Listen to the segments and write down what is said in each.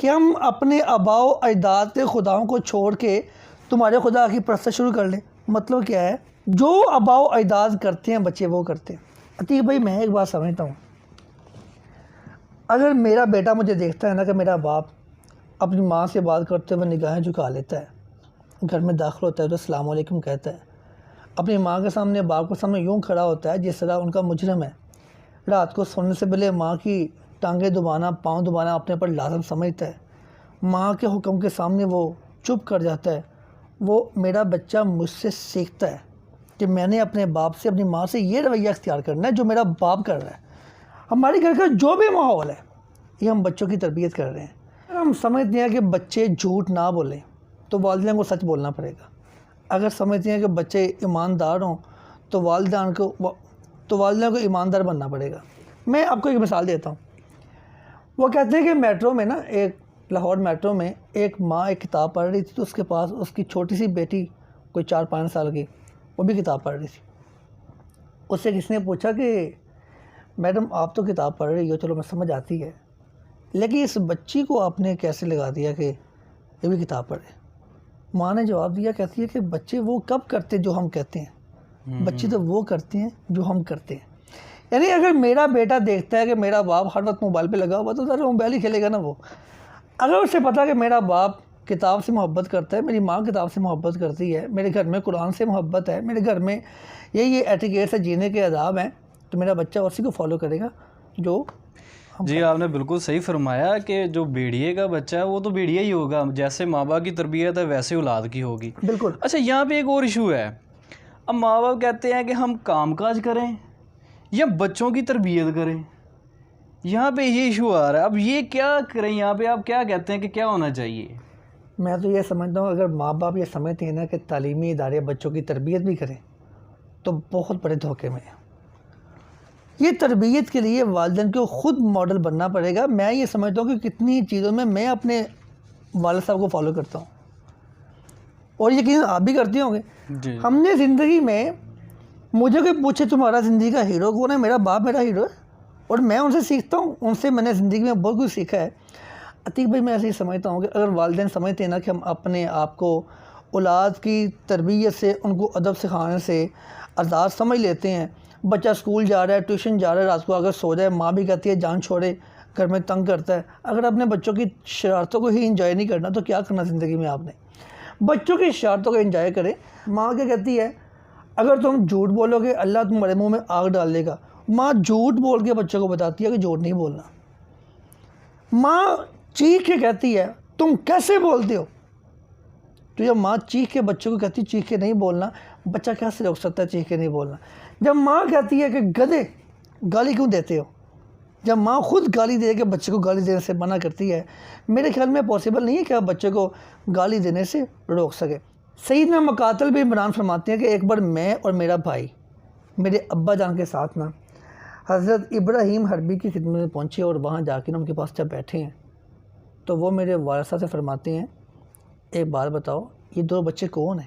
کہ ہم اپنے آباء و اجداد کے خداؤں کو چھوڑ کے تمہارے خدا کی پرستش شروع کر لیں. مطلب کیا ہے؟ جو آباء و اجداد کرتے ہیں بچے وہ کرتے ہیں. عتیق بھائی میں ایک بات سمجھتا ہوں, اگر میرا بیٹا مجھے دیکھتا ہے نا کہ میرا باپ اپنی ماں سے بات کرتے ہوئے نگاہیں جھکا لیتا ہے, گھر میں داخل ہوتا ہے تو السلام علیکم کہتا ہے, اپنی ماں کے سامنے باپ کے سامنے یوں کھڑا ہوتا ہے جس طرح ان کا مجرم ہے, رات کو سونے سے پہلے ماں کی ٹانگیں دبانا پاؤں دبانا اپنے پر لازم سمجھتا ہے, ماں کے حکم کے سامنے وہ چپ کر جاتا ہے, وہ میرا بچہ مجھ سے سیکھتا ہے کہ میں نے اپنے باپ سے اپنی ماں سے یہ رویہ اختیار کرنا ہے جو میرا باپ کر رہا ہے. ہمارے گھر کا جو بھی ماحول ہے یہ ہم بچوں کی تربیت کر رہے ہیں. اگر ہم سمجھتے ہیں کہ بچے جھوٹ نہ بولیں تو والدین کو سچ بولنا پڑے گا. اگر سمجھتے ہیں کہ بچے ایماندار ہوں تو والدین کو ایماندار بننا پڑے گا. میں آپ کو ایک مثال دیتا ہوں. وہ کہتے ہیں کہ میٹرو میں نا, ایک لاہور میٹرو میں ایک ماں ایک کتاب پڑھ رہی تھی تو اس کے پاس اس کی چھوٹی سی بیٹی کوئی 4-5 سال کی, وہ بھی کتاب پڑھ رہی تھی. اس سے کسی نے پوچھا کہ میڈم آپ تو کتاب پڑھ رہی ہو, چلو میں سمجھ آتی ہے, لیکن اس بچی کو آپ نے کیسے لگا دیا کہ یہ بھی کتاب پڑھے؟ ماں نے جواب دیا, کہتی ہے کہ بچے وہ کب کرتے جو ہم کہتے ہیں, بچے تو وہ کرتے ہیں جو ہم کرتے ہیں. یعنی اگر میرا بیٹا دیکھتا ہے کہ میرا باپ ہر وقت موبائل پہ لگا ہوا تو ذرا موبائل ہی کھیلے گا نا. وہ اگر اسے پتا کہ میرا باپ کتاب سے محبت کرتا ہے, میری ماں کتاب سے محبت کرتی ہے, میرے گھر میں قرآن سے محبت ہے, میرے گھر میں یہ ایٹیکیٹ سے جینے کے آداب ہیں, تو میرا بچہ اسی کو فالو کرے گا جو جی آپ نے بالکل صحیح فرمایا کہ جو بیڑیے کا بچہ ہے وہ تو بیڑیا ہی ہوگا, جیسے ماں باپ کی تربیت ہے ویسے اولاد کی ہوگی. بالکل. اچھا یہاں پہ ایک اور ایشو ہے, اب ماں باپ کہتے ہیں کہ ہم کام کاج کریں یا بچوں کی تربیت کریں, یہاں پہ یہ ایشو آ رہا ہے. اب یہ کیا کریں, یہاں پہ آپ کیا کہتے ہیں کہ کیا ہونا چاہیے؟ میں تو یہ سمجھتا ہوں اگر ماں باپ یہ سمجھتے ہیں نا کہ تعلیمی ادارے بچوں کی تربیت بھی کریں تو بہت بڑے دھوکے میں ہیں. یہ تربیت کے لیے والدین کو خود ماڈل بننا پڑے گا. میں یہ سمجھتا ہوں کہ کتنی چیزوں میں اپنے والد صاحب کو فالو کرتا ہوں, اور یقین آپ بھی کرتے ہوں گے. جی. ہم نے زندگی میں, مجھے کوئی پوچھے تمہارا زندگی کا ہیرو کون ہے, میرا باپ میرا ہیرو ہے, اور میں ان سے سیکھتا ہوں, ان سے میں نے زندگی میں بہت کچھ سیکھا ہے. عتیق بھائی میں ایسے ہی سمجھتا ہوں کہ اگر والدین سمجھتے ہیں نا کہ ہم اپنے آپ کو اولاد کی تربیت سے, ان کو ادب سکھانے سے آزاد سمجھ لیتے ہیں. بچہ اسکول جا رہا ہے, ٹیوشن جا رہا ہے, رات کو اگر سو جائے ماں بھی کہتی ہے جان چھوڑے, گھر میں تنگ کرتا ہے. اگر اپنے بچوں کی شرارتوں کو ہی انجوائے نہیں کرنا تو کیا کرنا زندگی میں؟ آپ نے بچوں کی شرارتوں کو انجوائے کریں. ماں کیا کہتی ہے, اگر تم جھوٹ بولو گے اللہ تمہارے منہ میں آگ ڈال دے گا. ماں جھوٹ بول کے بچوں کو بتاتی ہے کہ جھوٹ نہیں بولنا. ماں چیخ کے کہتی ہے تم کیسے بولتے ہو, تو جب ماں چیخ کے بچوں کو کہتی ہے چیخ کے نہیں بولنا, بچہ کیسے روک سکتا ہے چیخ کے نہیں بولنا؟ جب ماں کہتی ہے کہ گدھے گالی کیوں دیتے ہو, جب ماں خود گالی دے کے بچے کو گالی دینے سے منع کرتی ہے, میرے خیال میں پاسبل نہیں ہے کہ آپ بچے کو گالی دینے سے روک سکے. سیدنا مقاتل بھی بیان فرماتے ہیں کہ ایک بار میں اور میرا بھائی میرے ابا جان کے ساتھ نا حضرت ابراہیم حربی کی خدمت میں پہنچے, اور وہاں جا کے نا ان کے پاس جب بیٹھے ہیں تو وہ میرے والد صاحب سے فرماتے ہیں ایک بات بتاؤ یہ 2 بچے کون ہیں؟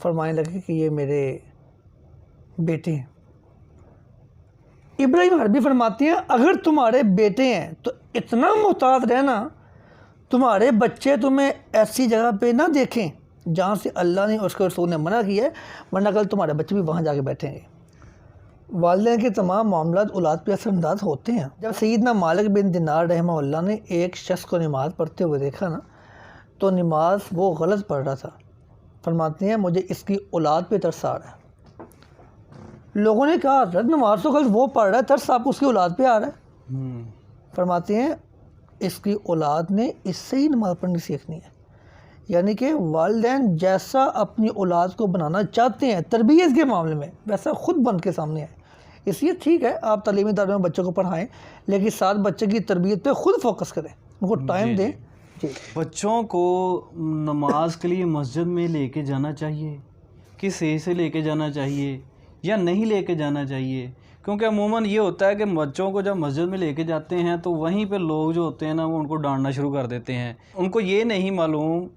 فرمانے لگے کہ یہ میرے بیٹے ہیں. ابراہیم حربی فرماتے ہیں اگر تمہارے بیٹے ہیں تو اتنا محتاط رہنا تمہارے بچے تمہیں ایسی جگہ پہ نہ دیکھیں جہاں سے اللہ نے اور اس کے رسول نے منع کیا ہے, ورنہ کل تمہارے بچے بھی وہاں جا کے بیٹھیں گے. والدین کے تمام معاملات اولاد پہ اثر انداز ہوتے ہیں. جب سیدنا مالک بن دینار رحمہ اللہ نے ایک شخص کو نماز پڑھتے ہوئے دیکھا نا تو نماز وہ غلط پڑھ رہا تھا. فرماتے ہیں مجھے اس کی اولاد پہ ترس آ رہا ہے. لوگوں نے کہا رد نماز تو غلط وہ پڑھ رہا ہے, ترس آپ کو اس کی اولاد پہ آ رہا ہے. فرماتے ہیں اس کی اولاد نے اس سے ہی نماز پڑھنی سیکھنی ہے. یعنی کہ والدین جیسا اپنی اولاد کو بنانا چاہتے ہیں تربیت کے معاملے میں ویسا خود بن کے سامنے آئے. اس لیے ٹھیک ہے آپ تعلیمی ادارے میں بچوں کو پڑھائیں, لیکن ساتھ بچے کی تربیت پہ خود فوکس کریں, ان کو ٹائم دیں. جی. بچوں کو نماز کے لیے مسجد میں لے کے جانا چاہیے, کس ایج سے لے کے جانا چاہیے یا نہیں لے کے جانا چاہیے؟ کیونکہ عموماً یہ ہوتا ہے کہ بچوں کو جب مسجد میں لے کے جاتے ہیں تو وہیں پہ لوگ جو ہوتے ہیں نا وہ ان کو ڈانٹنا شروع کر دیتے ہیں. ان کو یہ نہیں معلوم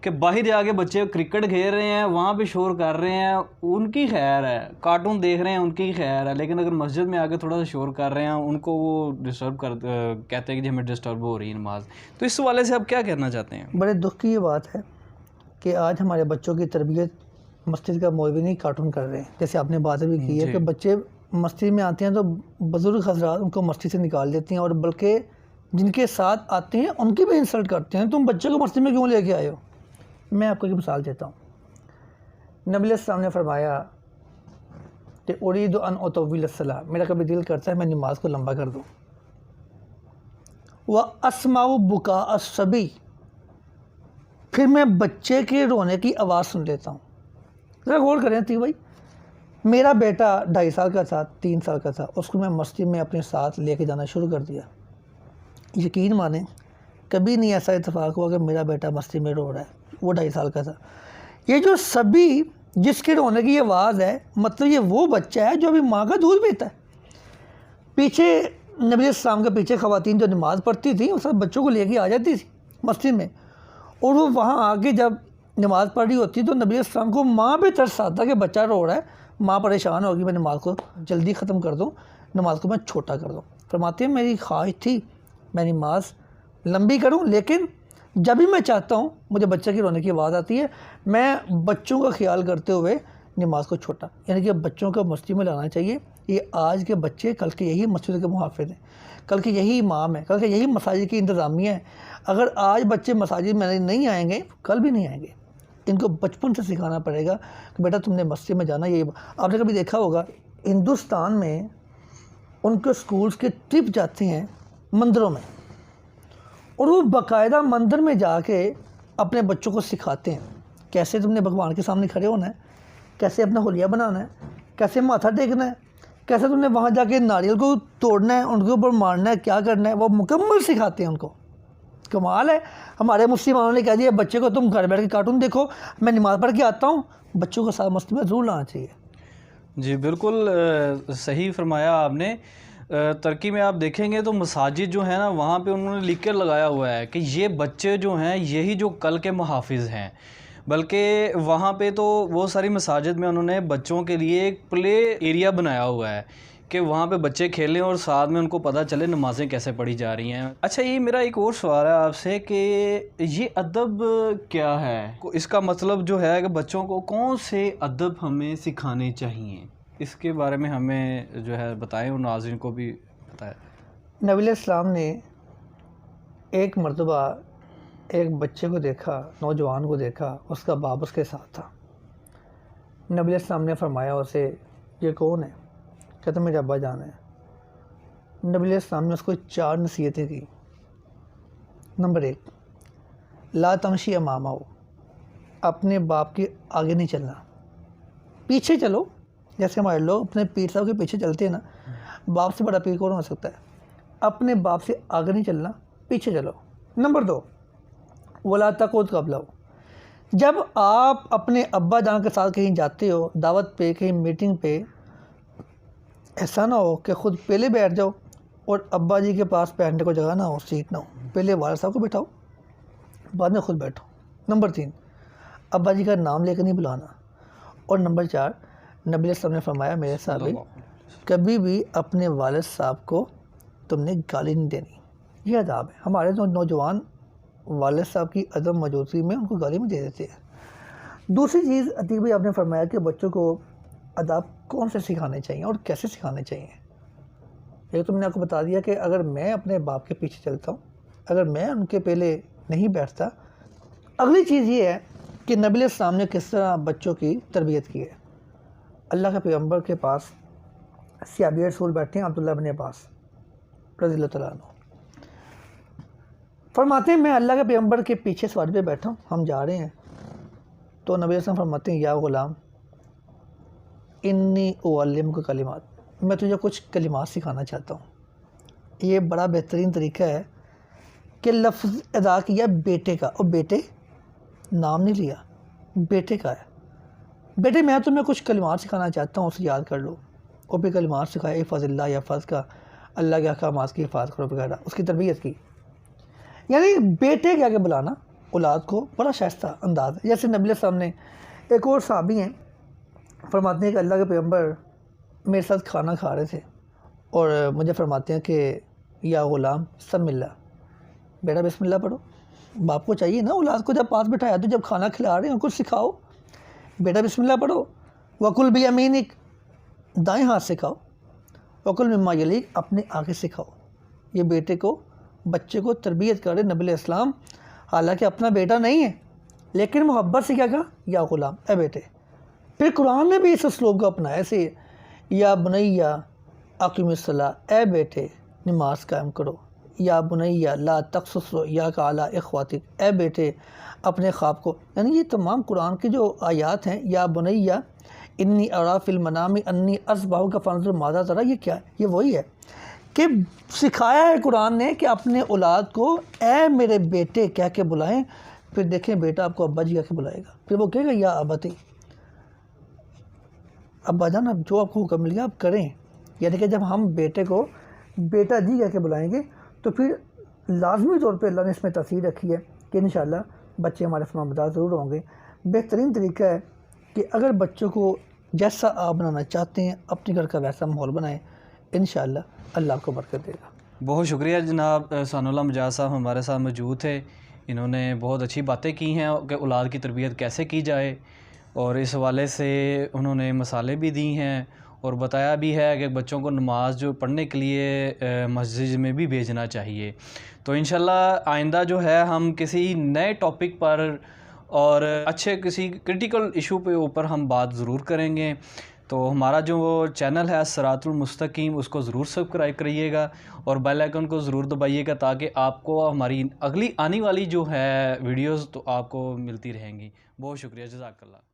کہ باہر جا کے بچے کرکٹ کھیل رہے ہیں، وہاں پہ شور کر رہے ہیں، ان کی خیر ہے، کارٹون دیکھ رہے ہیں ان کی خیر ہے، لیکن اگر مسجد میں آ کے تھوڑا سا شور کر رہے ہیں ان کو وہ ڈسٹرب کہتے ہیں کہ ہمیں ڈسٹرب ہو رہی ہے نماز. تو اس حوالے سے آپ کیا کہنا چاہتے ہیں؟ بڑے دکھ کی یہ بات ہے کہ آج ہمارے بچوں کی تربیت مسجد کا موضوع نہیں کارٹون کر رہے ہیں. جیسے آپ نے بات بھی کی ہے کہ بچے مسجد میں آتے ہیں تو بزرگ حضرات ان کو مسجد سے نکال دیتے ہیں، اور بلکہ جن کے ساتھ آتے ہیں ان کی بھی انسلٹ کرتے ہیں، تم بچے کو مسجد میں کیوں لے کے آئے ہو. میں آپ کو ایک مثال دیتا ہوں. نبی علیہ السلام نے فرمایا کہ اريد ان اطول الصلاۃ، میرا کبھی دل کرتا ہے میں نماز کو لمبا کر دوں. واسمع بکاء الصبی، پھر میں بچے کے رونے کی آواز سن لیتا ہوں. ذرا غور کریں تھی بھائی، میرا بیٹا 2.5 سال کا تھا، 3 سال کا تھا، اس کو میں مسجد میں اپنے ساتھ لے کے جانا شروع کر دیا. یقین مانیں کبھی نہیں ایسا اتفاق ہوا کہ میرا بیٹا مسجد میں رو رہا ہے، وہ 2.5 سال کا تھا. یہ جو سبھی جس کے رونے کی آواز ہے، مطلب یہ وہ بچہ ہے جو ابھی ماں کا دودھ پیتا ہے. پیچھے نبی علیہ السلام کے پیچھے خواتین جو نماز پڑھتی تھیں وہ سب بچوں کو لے کے آ جاتی تھی مسجد میں، اور وہ وہاں آ کے جب نماز پڑھ رہی ہوتی تو نبی علیہ السلام کو ماں پہ ترس آتا کہ بچہ رو رہا ہے، ماں پریشان ہوگی، میں نماز کو جلدی ختم کر دوں، نماز کو میں چھوٹا کر دوں. فرماتے ہیں میری خواہش تھی میں نماز لمبی کروں، لیکن جب بھی میں چاہتا ہوں مجھے بچہ کی رونے کی آواز آتی ہے، میں بچوں کا خیال کرتے ہوئے نماز کو چھوٹا، یعنی کہ بچوں کو مسجد میں لانا چاہیے. یہ آج کے بچے کل کے یہی مسجد کے محافظ ہیں، کل کے یہی امام ہیں، کل کے یہی مساجد کی انتظامیہ ہیں. اگر آج بچے مساجد میں نہیں آئیں گے کل بھی نہیں آئیں گے. ان کو بچپن سے سکھانا پڑے گا کہ بیٹا تم نے مسجد میں جانا. یہ آپ نے کبھی دیکھا ہوگا ہندوستان میں ان کے سکولز کے ٹرپ جاتے ہیں مندروں میں، اور وہ باقاعدہ مندر میں جا کے اپنے بچوں کو سکھاتے ہیں کیسے تم نے بھگوان کے سامنے کھڑے ہونا ہے، کیسے اپنا حلیہ بنانا ہے، کیسے ماتھا ٹیکنا ہے، کیسے تم نے وہاں جا کے ناریل کو توڑنا ہے، ان کے اوپر مارنا ہے، کیا کرنا ہے، وہ مکمل سکھاتے ہیں ان کو. کمال ہے. ہمارے مسلمانوں نے کہہ دیا بچے کو تم گھر بیٹھ کے کارٹون دیکھو، میں نماز پڑھ کے آتا ہوں. بچوں کو ساتھ مسجد میں ضرور لانا چاہیے. جی بالکل صحیح فرمایا آپ نے. ترکی میں آپ دیکھیں گے تو مساجد جو ہیں نا وہاں پہ انہوں نے لکھ کر لگایا ہوا ہے کہ یہ بچے جو ہیں یہی جو کل کے محافظ ہیں. بلکہ وہاں پہ تو وہ ساری مساجد میں انہوں نے بچوں کے لیے ایک پلے ایریا بنایا ہوا ہے کہ وہاں پہ بچے کھیلیں اور ساتھ میں ان کو پتہ چلے نمازیں کیسے پڑھی جا رہی ہیں. اچھا یہ میرا ایک اور سوال ہے آپ سے کہ یہ ادب کیا ہے؟ اس کا مطلب جو ہے کہ بچوں کو کون سے ادب ہمیں سکھانے چاہیے، اس کے بارے میں ہمیں جو ہے بتائیں اور ناظرین کو بھی بتائیں. نبی علیہ السلام نے ایک مرتبہ ایک بچے کو دیکھا، نوجوان کو دیکھا، اس کا باپ اس کے ساتھ تھا. نبی علیہ السلام نے فرمایا اسے یہ کون ہے؟ کہتا میرے ابا جان ہے. نبی علیہ السلام نے اس کو 4 نصیحتیں کی. نمبر 1، لا تمشی امامہ، اپنے باپ کے آگے نہیں چلنا، پیچھے چلو. جیسے ہمارے لوگ اپنے پیر صاحب کے پیچھے چلتے ہیں نا، باپ سے بڑا پیر کون ہو سکتا ہے؟ اپنے باپ سے آگے نہیں چلنا، پیچھے چلو. نمبر 2، ولا تقعد قبلہ، جب آپ اپنے ابا جان کے ساتھ کہیں جاتے ہو دعوت پہ، کہیں میٹنگ پہ، ایسا نہ ہو کہ خود پہلے بیٹھ جاؤ اور ابا جی کے پاس بیٹھنے کو جگہ نہ ہو، سیٹ نہ ہو. پہلے والد صاحب کو بیٹھاؤ، بعد میں خود بیٹھو. نمبر 3، ابا جی کا نام لے کر نہیں بلانا. اور نمبر 4، نبی علیہ السلام نے فرمایا میرے صحابی کبھی بھی اپنے والد صاحب کو تم نے گالی نہیں دینی. یہ اداب ہے. ہمارے نوجوان والد صاحب کی عدم موجودگی میں ان کو گالی میں دے دیتے ہیں. دوسری چیز عتیق بھائی آپ نے فرمایا کہ بچوں کو اداب کون سے سکھانے چاہیے اور کیسے سکھانے چاہیے. ایک تو میں نے آپ کو بتا دیا کہ اگر میں اپنے باپ کے پیچھے چلتا ہوں، اگر میں ان کے پہلے نہیں بیٹھتا. اگلی چیز یہ ہے کہ نبی علیہ السلام نے کس طرح بچوں کی تربیت کی ہے. اللہ کے پیغمبر کے پاس صحابی رسول بیٹھے ہیں عبداللہ بن عباس رضی اللہ تعالیٰ عنہ. فرماتے ہیں میں اللہ کے پیغمبر کے پیچھے سواری پہ بیٹھا ہوں، ہم جا رہے ہیں تو نبی علیہ السلام فرماتے ہیں یا غلام انی اعلمک کلمات، میں تجھے کچھ کلمات سکھانا چاہتا ہوں. یہ بڑا بہترین طریقہ ہے کہ لفظ ادا کیا بیٹے کا، اور بیٹے نام نہیں لیا، بیٹے کا ہے. بیٹے میں تمہیں کچھ کلمات سکھانا چاہتا ہوں، اسے یاد کر لو. اور بھی کلمات سکھائے، حفظ اللہ یا حفظ کا، اللہ کے احکامات کی حفاظت کرو وغیرہ، اس کی تربیت کی. یعنی بیٹے کیا کہ بلانا. اولاد کو بڑا شائستہ انداز ہے. جیسے نبی علیہ السلام نے، ایک اور صحابی ہیں فرماتے ہیں کہ اللہ کے پیغمبر میرے ساتھ کھانا کھا رہے تھے اور مجھے فرماتے ہیں کہ یا غلام سم اللہ، بیٹا بسم اللہ پڑھو. باپ کو چاہیے نا اولاد کو جب پاس بٹھایا تو جب کھانا کھلا رہے ہیں کچھ سکھاؤ، بیٹا بسم اللہ پڑھو. وکل بیمینک، دائیں ہاتھ سے کھاؤ. وکل مما یلیک، اپنے آگے سے کھاؤ. یہ بیٹے کو، بچے کو تربیت کرے نبی علیہ السلام، حالانکہ اپنا بیٹا نہیں ہے لیکن محبت سے کیا کہا، یا غلام، اے بیٹے. پھر قرآن نے بھی اس اسلوب کو اپنایا، ایسے یا بنیا اقیم الصلاۃ، اے بیٹے نماز قائم کرو. یا بنیا لا تقصص یا کالا اخواتک، اے بیٹے اپنے خواب کو. یعنی یہ تمام قرآن کے جو آیات ہیں، یا بنیا انی ارا فی المنام انی اذبحک فانظر ماذا تری، یہ کیا ہے؟ یہ وہی ہے کہ سکھایا ہے قرآن نے کہ اپنے اولاد کو اے میرے بیٹے کہہ کے بلائیں. پھر دیکھیں بیٹا آپ کو ابا جی کہہ کے بلائے گا، پھر وہ کہے گا یا ابتی، ابا جان اب جو آپ کو حکم مل گیا آپ کریں. یعنی کہ جب ہم بیٹے کو بیٹا جی کہہ کے بلائیں گے تو پھر لازمی طور پہ اللہ نے اس میں تاثیر رکھی ہے کہ انشاءاللہ بچے ہمارے فرمانبردار ضرور ہوں گے. بہترین طریقہ ہے کہ اگر بچوں کو جیسا آپ بنانا چاہتے ہیں اپنے گھر کا ویسا ماحول بنائیں، انشاءاللہ اللہ آپ کو برکت دے گا. بہت شکریہ جناب ثناء اللہ مجاز صاحب ہمارے ساتھ موجود تھے. انہوں نے بہت اچھی باتیں کی ہیں کہ اولاد کی تربیت کیسے کی جائے، اور اس حوالے سے انہوں نے مثالیں بھی دی ہیں اور بتایا بھی ہے کہ بچوں کو نماز جو پڑھنے کے لیے مسجد میں بھی بھیجنا چاہیے. تو انشاءاللہ آئندہ جو ہے ہم کسی نئے ٹاپک پر اور اچھے کسی کرٹیکل ایشو پہ اوپر ہم بات ضرور کریں گے. تو ہمارا جو چینل ہے صراط المستقیم، اس کو ضرور سبسکرائب کریے گا اور بیل آئیکن کو ضرور دبائیے گا تاکہ آپ کو ہماری اگلی آنے والی جو ہے ویڈیوز تو آپ کو ملتی رہیں گی. بہت شکریہ، جزاک اللہ.